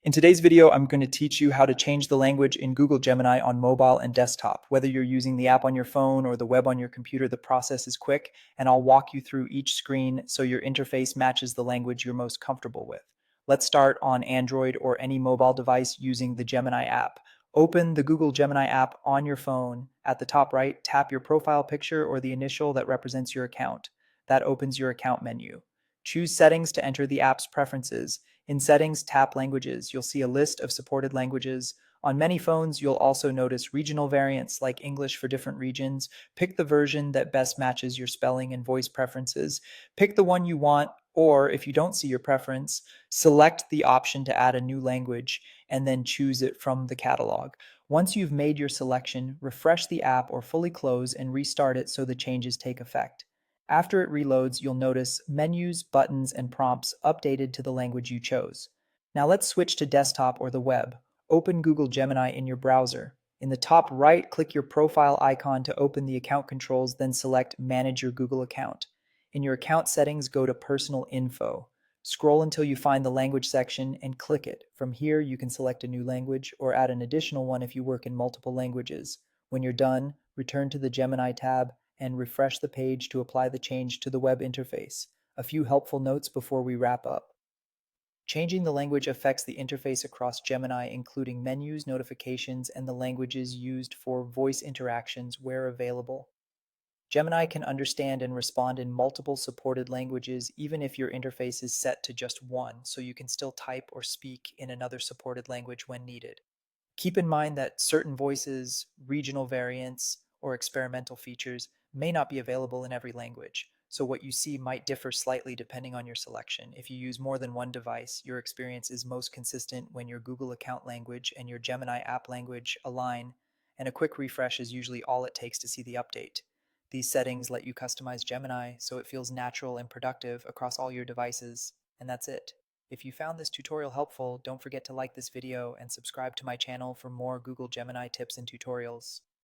In today's video, I'm going to teach you how to change the language in Google Gemini on mobile and desktop. Whether you're using the app on your phone or the web on your computer, the process is quick, and I'll walk you through each screen so your interface matches the language you're most comfortable with. Let's start on Android or any mobile device using the Gemini app. Open the Google Gemini app on your phone. At the top right, tap your profile picture or the initial that represents your account. That opens your account menu. Choose Settings to enter the app's preferences. In Settings, tap Languages. You'll see a list of supported languages. On many phones, you'll also notice regional variants like English for different regions. Pick the version that best matches your spelling and voice preferences. Pick the one you want, or if you don't see your preference, select the option to add a new language and then choose it from the catalog. Once you've made your selection, refresh the app or fully close and restart it so the changes take effect. After it reloads, you'll notice menus, buttons, and prompts updated to the language you chose. Now let's switch to desktop or the web. Open Google Gemini in your browser. In the top right, click your profile icon to open the account controls, then select Manage your Google account. In your account settings, go to Personal Info. Scroll until you find the language section and click it. From here, you can select a new language or add an additional one if you work in multiple languages. When you're done, return to the Gemini tab and refresh the page to apply the change to the web interface. A few helpful notes before we wrap up. Changing the language affects the interface across Gemini, including menus, notifications, and the languages used for voice interactions where available. Gemini can understand and respond in multiple supported languages, even if your interface is set to just one, so you can still type or speak in another supported language when needed. Keep in mind that certain voices, regional variants, or experimental features may not be available in every language, so what you see might differ slightly depending on your selection. If you use more than one device, your experience is most consistent when your Google account language and your Gemini app language align, and a quick refresh is usually all it takes to see the update. These settings let you customize Gemini so it feels natural and productive across all your devices, and that's it. If you found this tutorial helpful, don't forget to like this video and subscribe to my channel for more Google Gemini tips and tutorials.